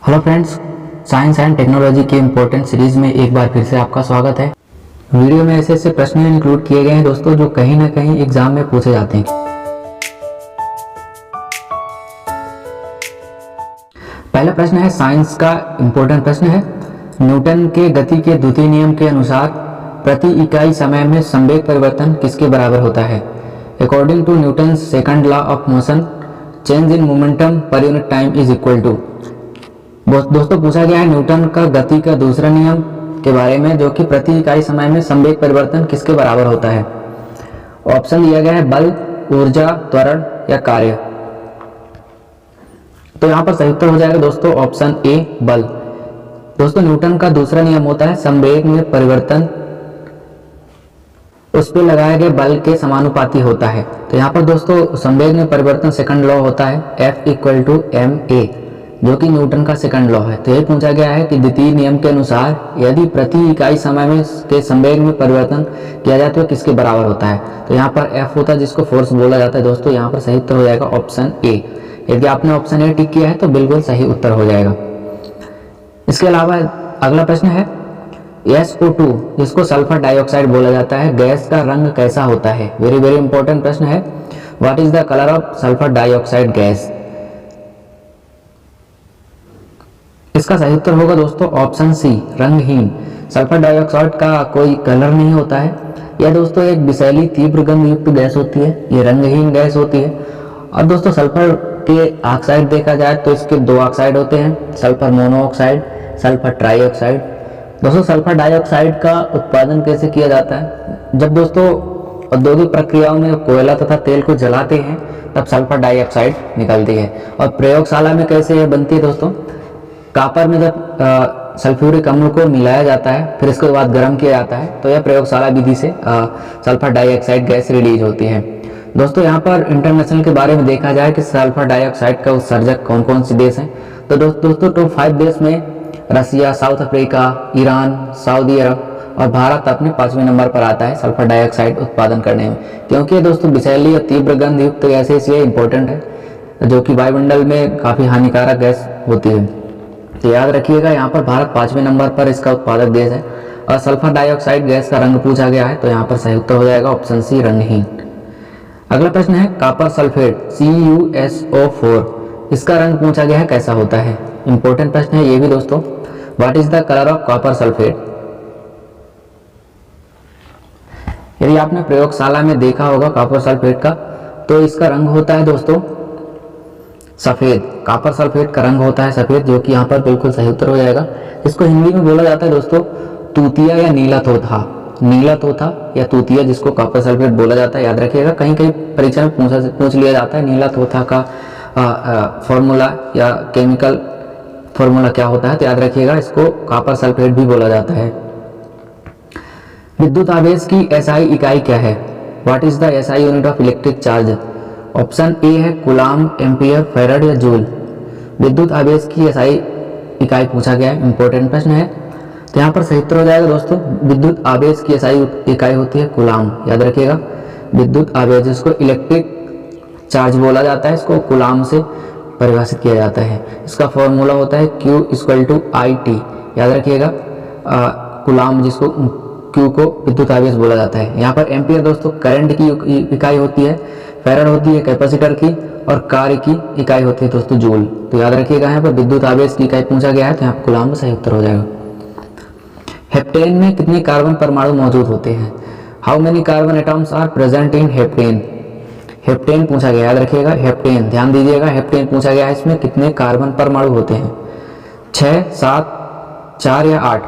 Hello friends, science and technology के important series में एक बार फिर से आपका स्वागत है। वीडियो में ऐसे ऐसे प्रश्न इंक्लूड किए गए हैं दोस्तों जो कहीं ना कहीं एग्जाम में पूछे जाते हैं। पहला प्रश्न है, साइंस का इम्पोर्टेंट प्रश्न है, न्यूटन के गति के द्वितीय नियम के अनुसार प्रति इकाई समय में संवेग परिवर्तन किसके बराबर होता है? According to Newton second law of motion, change in momentum per unit time is equal to. दोस्तों पूछा गया है न्यूटन का गति का दूसरा नियम के बारे में, जो कि प्रति इकाई समय में संवेग परिवर्तन किसके बराबर होता है? ऑप्शन दिया गया है बल, ऊर्जा, त्वरण या कार्य। तो यहाँ पर सही उत्तर हो जाएगा दोस्तों ऑप्शन ए, बल। दोस्तों न्यूटन का दूसरा नियम होता है संवेग में परिवर्तन उस पर लगाए गए बल के समानुपाती होता है। तो यहाँ पर दोस्तों संवेग में परिवर्तन सेकंड लॉ होता है F equal to M A, जो कि न्यूटन का सेकंड लॉ है। तो यही पूछा गया है कि द्वितीय नियम के अनुसार यदि प्रति इकाई समय में के संवेग में परिवर्तन किया जाए तो किसके बराबर होता है? तो यहाँ पर F होता है जिसको फोर्स बोला जाता है। दोस्तों यहाँ पर सही उत्तर हो जाएगा ऑप्शन ए। यदि आपने ऑप्शन ए टिक किया है तो बिल्कुल सही उत्तर हो जाएगा। इसके अलावा अगला प्रश्न है, SO2 जिसको सल्फर डाइऑक्साइड बोला जाता है, गैस का रंग कैसा होता है? वेरी वेरी इंपॉर्टेंट प्रश्न है। What is the colour of sulphur dioxide gas? इसका सही उत्तर होगा दोस्तों ऑप्शन सी, रंगहीन। सल्फर डाइऑक्साइड का कोई कलर नहीं होता है। यह दोस्तों एक विषैली तीव्र गंध युक्त गैस होती है, ये रंगहीन गैस होती है। और दोस्तों सल्फर के ऑक्साइड देखा जाए तो इसके दो ऑक्साइड होते हैं, सल्फर मोनोऑक्साइड, सल्फर ट्राईऑक्साइड। दोस्तों सल्फर डाइऑक्साइड का उत्पादन कैसे किया जाता है? जब दोस्तों औद्योगिक प्रक्रियाओं में कोयला तथा तेल को जलाते हैं तब सल्फर डाइऑक्साइड निकलती है। और प्रयोगशाला में कैसे यह बनती है दोस्तों? कॉपर में जब सल्फ्यूरिक अम्ल को मिलाया जाता है फिर इसके बाद गर्म किया जाता है तो यह प्रयोगशाला विधि से सल्फर डाइऑक्साइड गैस रिलीज होती है। दोस्तों यहाँ पर इंटरनेशनल के बारे में देखा जाए कि सल्फर डाइऑक्साइड का उत्सर्जक कौन कौन से देश हैं, तो दोस्तों टॉप 5 देश में रसिया, साउथ अफ्रीका, ईरान, सऊदी अरब और भारत अपने 5वें नंबर पर आता है सल्फर डाइऑक्साइड उत्पादन करने में। क्योंकि दोस्तों विषैली और तीव्र गंध युक्त गैस इसलिए इंपॉर्टेंट है जो कि वायुमंडल में काफी हानिकारक गैस होती है। तो याद रखिएगा यहाँ पर भारत 5वें नंबर पर इसका उत्पादक देश है। और सल्फर डाइऑक्साइड गैस का रंग पूछा गया है तो यहाँ पर सही उत्तर हो जाएगा ऑप्शन सी, रंगहीन। अगला प्रश्न है, कॉपर सल्फेट CuSO4 इसका रंग पूछा गया है कैसा होता है? इंपॉर्टेंट प्रश्न है ये भी दोस्तों। What is the colour of copper sulphate? यदि आपने प्रयोगशाला में देखा होगा कॉपर सल्फेट का तो इसका रंग होता है दोस्तों सफेद। कॉपर सल्फेट का रंग होता है सफेद, जो कि यहाँ पर बिल्कुल सही उत्तर हो जाएगा। इसको हिंदी में बोला जाता है दोस्तों तूतिया या नीला तोता। नीला तोता या तूतिया जिसको कॉपर सल्फेट बोला जाता है, याद रखिएगा। कहीं कहीं परीक्षा में पूछ लिया जाता है नीला तोता का फॉर्मूला या केमिकल फॉर्मूला क्या होता है, तो याद रखिएगा इसको कॉपर सल्फेट भी बोला जाता है। विद्युत आवेश की SI इकाई क्या है? What is the SI unit of electric charge? Option A है कूलाम, एम्पियर, फैराड या जूल। विद्युत आवेश की SI इकाई पूछा गया है, इंपॉर्टेंट प्रश्न है। तो यहाँ पर सही उत्तर हो जाएगा दोस्तों विद्युत आवेश की SI इकाई होती है कूलाम। याद रखिएगा विद्युत आवेश जिसको इलेक्ट्रिक चार्ज बोला जाता है, इसको कूलाम से परिभाषित किया जाता है। इसका फॉर्मूला होता है Q इक्वल टू IT। याद रखिएगा कूलाम जिसको Q को विद्युत आवेश बोला जाता है। यहाँ पर एम्पियर दोस्तों करंट की इकाई होती है, फैराड होती है कैपेसिटर की और कार्य की इकाई होती है दोस्तों जूल। तो याद रखिएगा यहाँ पर विद्युत आवेश की इकाई पूछा गया है तो यहाँ पर कूलाम में सही उत्तर हो जाएगा। हेप्टेन में कितने कार्बन परमाणु मौजूद होते हैं? How many carbon atoms are present in heptane? Heptane पूछा गया, याद रखिएगा हेप्टेन, ध्यान दीजिएगा हेप्टेन पूछा गया है। इसमें कितने कार्बन परमाणु होते हैं? 6, 7, 4 या 8?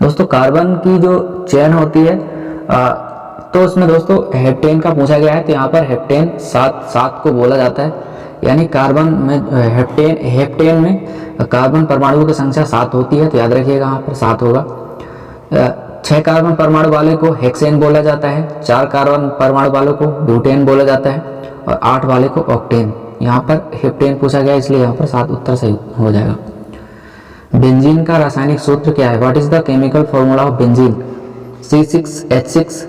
दोस्तों कार्बन की जो चेन होती है तो उसमें दोस्तों हेप्टेन का पूछा गया है तो यहाँ पर हेप्टेन 7 को बोला जाता है। यानी कार्बन में हेप्टेन में कार्बन परमाणुओं की संख्या 7 होती है तो याद रखिएगा यहाँ पर 7 होगा। 6 कार्बन परमाणु वाले को हेक्सेन बोला जाता है, 4 कार्बन परमाणु वालों को ब्यूटेन बोला जाता है और 8 वाले को ऑक्टेन। यहाँ पर हेप्टेन पूछा गया इसलिए यहाँ पर 7 उत्तर सही हो जाएगा। बेंजीन का रासायनिक सूत्र क्या है? What is the chemical formula of benzene? C6H6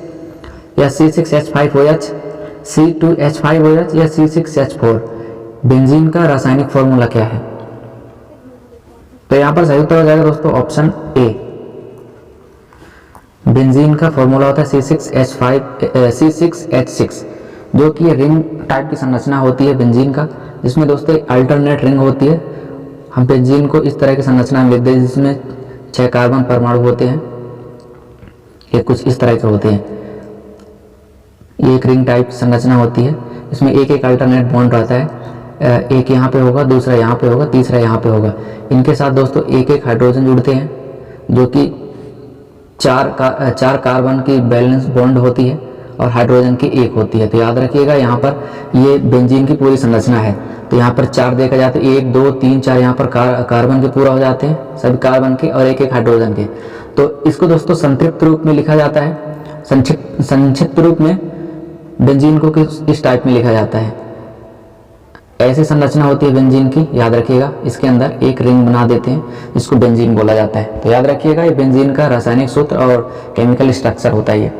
या C6H5OH, C2H5OH या C6H4? बेंजीन का रासायनिक फॉर्मूला क्या है? तो यहाँ पर सही उत्तर हो जाएगा दोस्तों ऑप्शन ए। बेंजीन का फॉर्मूला होता है C6H6, जो कि रिंग टाइप की संरचना होती है बेंजीन का, जिसमें दोस्तों एक अल्टरनेट रिंग होती है। हम बेंजीन को इस तरह की संरचना में लिख दें जिसमें 6 कार्बन परमाणु होते हैं, ये कुछ इस तरह के होते हैं। ये एक रिंग टाइप संरचना होती है, इसमें एक एक अल्टरनेट बॉन्ड रहता है, एक यहाँ पे होगा, दूसरा यहाँ पे होगा, तीसरा यहाँ पे होगा। इनके साथ दोस्तों एक एक हाइड्रोजन जुड़ते हैं, जो कि 4 कार्बन की बैलेंस बॉन्ड होती है और हाइड्रोजन की एक होती है। तो याद रखिएगा यहाँ पर ये बेंजीन की पूरी संरचना है। तो यहाँ पर 4 देखा जाते हैं, 1 2 3 4 यहाँ पर कार्बन के पूरा हो जाते हैं, सभी कार्बन के और एक एक हाइड्रोजन के। तो इसको दोस्तों संक्षिप्त रूप में लिखा जाता है, संक्षिप्त रूप में बेंजीन को इस टाइप में लिखा जाता है। ऐसी संरचना होती है बेंजीन की, याद रखिएगा। इसके अंदर एक रिंग बना देते हैं जिसको बेंजीन बोला जाता है। तो याद रखिएगा ये बेंजीन का रासायनिक सूत्र और केमिकल स्ट्रक्चर होता है। ये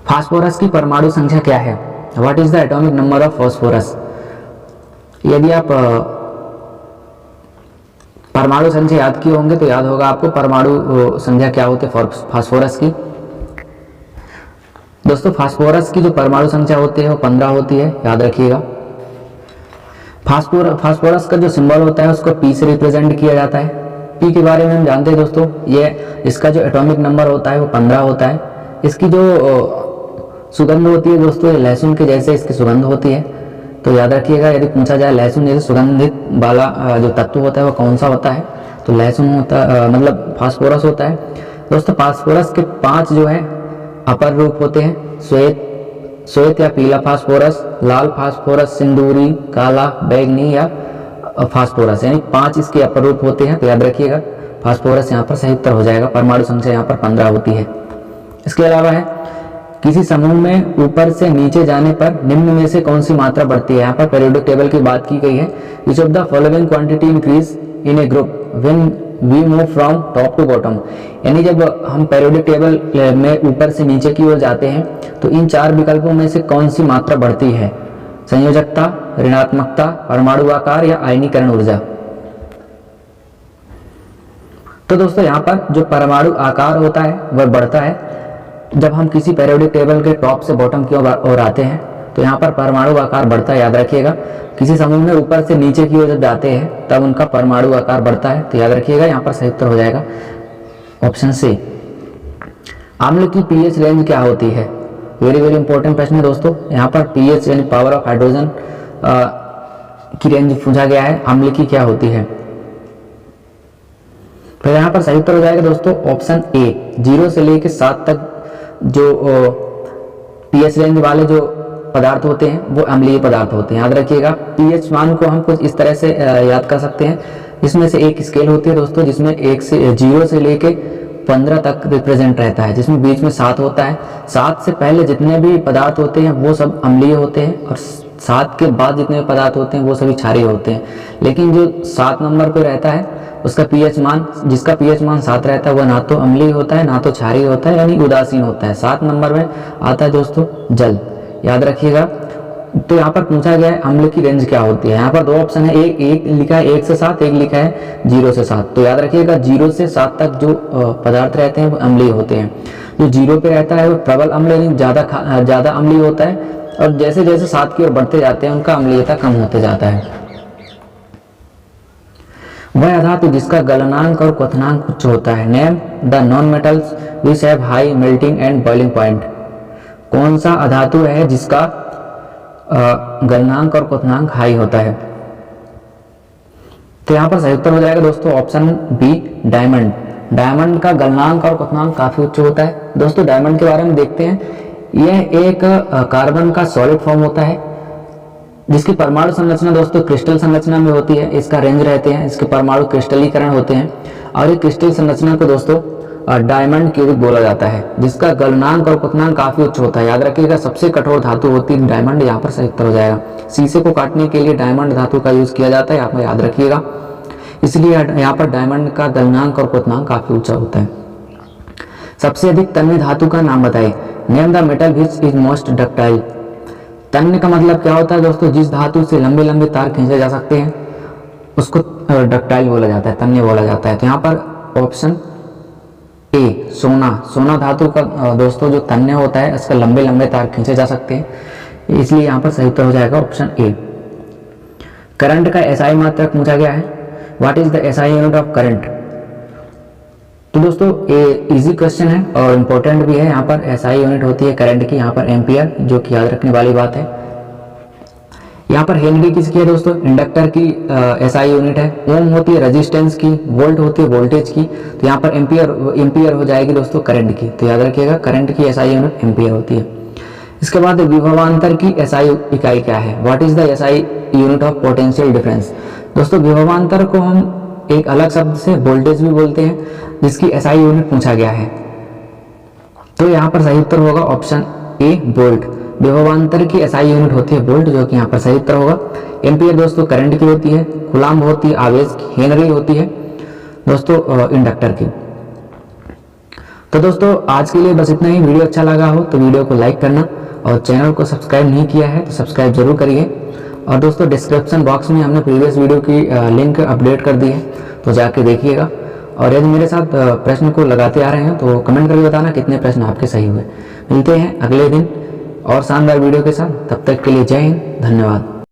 फास्फोरस की परमाणु संख्या क्या है? What is the atomic number of phosphorus? यदि आप परमाणु संख्या याद किए होंगे तो याद होगा आपको परमाणु संख्या क्या होती है फास्फोरस की। दोस्तों फास्फोरस की जो परमाणु संख्या होती है वो 15 होती है, याद रखिएगा। फास्फोरस का जो सिंबल होता है उसको P से रिप्रेजेंट किया जाता है। P के बारे में हम जानते हैं दोस्तों, ये इसका जो एटॉमिक नंबर होता है वो 15 होता है। इसकी जो सुगंध होती है दोस्तों, लहसुन के जैसे इसकी सुगंध होती है। तो याद रखिएगा यदि पूछा जाए लहसुन जैसे सुगंधित वाला जो तत्व होता है वो कौन सा होता है, तो लहसुन होता मतलब फास्फोरस होता है। दोस्तों फास्फोरस के 5 जो है अपर रूप होते हैं, श्वेत या पीला फास्फोरस, लाल फास्फोरस, सिंदूरी, काला, बैगनी या फास्फोरस, यानी 5 इसके अपर रूप होते हैं। तो याद रखिएगा फास्फोरस यहाँ पर सही उत्तर हो जाएगा। परमाणु संख्या यहाँ पर 15 होती है। इसके अलावा है किसी समूह में ऊपर से नीचे जाने पर निम्न में से कौन सी मात्रा बढ़ती है? यहाँ पर पीरियोडिक टेबल की बात की गई है। Which of the following quantity increase in a group when we move from top to bottom? यानी जब हम पीरियोडिक टेबल में ऊपर से नीचे की ओर जाते हैं तो इन 4 विकल्पों में से कौन सी मात्रा बढ़ती है? संयोजकता, ऋणात्मकता, परमाणु आकार या आयनीकरण ऊर्जा? तो दोस्तों यहाँ पर जो परमाणु आकार होता है वह बढ़ता है जब हम किसी पीरियोडिक टेबल के टॉप से बॉटम की ओर आते हैं। तो यहाँ पर परमाणु आकार बढ़ता है, याद रखिएगा। किसी समूह में ऊपर से नीचे की ओर जब जाते हैं तब उनका परमाणु आकार बढ़ता है। तो याद रखिएगा यहाँ पर सही उत्तर हो जाएगा ऑप्शन सी। अम्ल की पीएच रेंज क्या होती है? वेरी वेरी इंपॉर्टेंट प्रश्न है दोस्तों। यहाँ पर पीएच यानी पावर ऑफ हाइड्रोजन की रेंज पूछा गया है, अम्ल की क्या होती है? तो यहाँ पर सही उत्तर हो जाएगा दोस्तों ऑप्शन ए, 0 से लेकर 7 तक जो पीएच रेंज वाले जो पदार्थ होते हैं वो अम्लीय पदार्थ होते हैं। याद रखिएगा पीएच मान को हम कुछ इस तरह से याद कर सकते हैं। इसमें से एक स्केल होती है दोस्तों जिसमें 0 से लेके 15 तक रिप्रेजेंट रहता है, जिसमें बीच में 7 होता है। 7 से पहले जितने भी पदार्थ होते हैं वो सब अम्लीय होते हैं और 7 के बाद जितने पदार्थ होते हैं वो सभी क्षारीय होते हैं। लेकिन जो 7 नंबर पे रहता है उसका पीएच मान, जिसका पीएच मान 7 रहता है वह ना तो अम्लीय होता है ना तो क्षारीय होता है, यानी उदासीन होता है। 7 नंबर में आता है दोस्तों जल, याद रखिएगा। तो यहाँ पर पूछा गया है अम्ल की रेंज क्या होती है। यहाँ पर 2 ऑप्शन है, एक लिखा है 1 से 7, एक लिखा है 0 से 7। तो याद रखिएगा 0 से 7 तक जो पदार्थ रहते हैं वो अम्लीय होते हैं। जो 0 पे रहता है वो प्रबल अम्ल यानी ज्यादा अम्लीय होता है, और जैसे जैसे 7 की ओर बढ़ते जाते हैं उनका अम्लीयता कम होते जाता है। वह धातु जिसका गलनांक और क्वथनांक उच्च होता है। Name the non metals which have high melting and boiling point. कौन सा अधातु है जिसका गलनांक और क्वथनांक हाई होता है? तो यहाँ पर सही उत्तर हो जाएगा दोस्तों ऑप्शन बी, डायमंड। डायमंड का गलनांक और क्वथनांक काफी उच्च होता है। दोस्तों डायमंड के बारे में देखते हैं। यह एक कार्बन का सॉलिड फॉर्म होता है जिसकी परमाणु संरचना दोस्तों क्रिस्टल संरचना में होती है। इसका रेंज रहते हैं, इसके परमाणु क्रिस्टलीकरण होते हैं और ये क्रिस्टल संरचना को दोस्तों डायमंड क्यूबिक बोला जाता है, जिसका गलनांक और क्वथनांक काफी उच्च होता है। याद रखिएगा सबसे कठोर धातु होती है डायमंड। यहाँ पर सही उत्तर हो जाएगा। शीशे को काटने के लिए डायमंड धातु का यूज किया जाता है, यहाँ पर याद रखिएगा। इसलिए यहाँ पर डायमंड का गलनांक और क्वथनांक काफी ऊंचा होता है। सबसे अधिक तन्य धातु का नाम बताइए। Name the metal which is most ductile. तन्य का मतलब क्या होता है दोस्तों? जिस धातु से लंबे लंबे तार खींचे जा सकते हैं उसको डक्टाइल बोला जाता है, तन्य बोला जाता है। तो यहाँ पर ऑप्शन ए सोना, सोना धातु का दोस्तों जो तन्य होता है इसका लंबे लंबे तार खींचे जा सकते हैं, इसलिए यहाँ पर सही उत्तर हो जाएगा ऑप्शन ए। करंट का एसआई मात्रक पूछा गया है, what is the SI unit of current. तो दोस्तों ये इजी क्वेश्चन है और इम्पोर्टेंट भी है। यहाँ पर एसआई यूनिट होती है करंट की, यहाँ पर एम्पियर, जो कि याद रखने वाली बात है। यहाँ पर हेनरी किसकी है दोस्तों, इंडक्टर की एसआई यूनिट है। ओम होती है रेजिस्टेंस की, वोल्ट होती है वोल्टेज की, तो यहाँ पर एम्पियर हो जाएगी दोस्तों करंट की। तो याद रखिएगा करंट की एसआई यूनिट एम्पियर होती है। इसके बाद विभवांतर की एसआई इकाई क्या है, what is the SI unit of potential difference. दोस्तों विभवांतर को हम एक अलग शब्द से वोल्टेज भी बोलते हैं, जिसकी एसआई यूनिट पूछा गया है। तो यहाँ पर सही उत्तर होगा ऑप्शन ए वोल्ट। विभवांतर की एसआई यूनिट होती है वोल्ट, जो कि यहाँ पर सही उत्तर होगा। एम्पियर दोस्तों करंट की होती है, कूलाम्ब होती है आवेश की, हेनरी होती है दोस्तों इंडक्टर की। तो दोस्तों आज के लिए बस इतना ही। वीडियो अच्छा लगा हो तो वीडियो को लाइक करना, और चैनल को सब्सक्राइब नहीं किया है तो सब्सक्राइब जरूर करिए। और दोस्तों डिस्क्रिप्शन बॉक्स में हमने प्रीवियस वीडियो की लिंक अपडेट कर दी है, तो जाके देखिएगा। और यदि मेरे साथ प्रश्न को लगाते आ रहे हैं तो कमेंट करके बताना कितने प्रश्न आपके सही हुए। मिलते हैं अगले दिन और शानदार वीडियो के साथ, तब तक के लिए जय हिंद, धन्यवाद।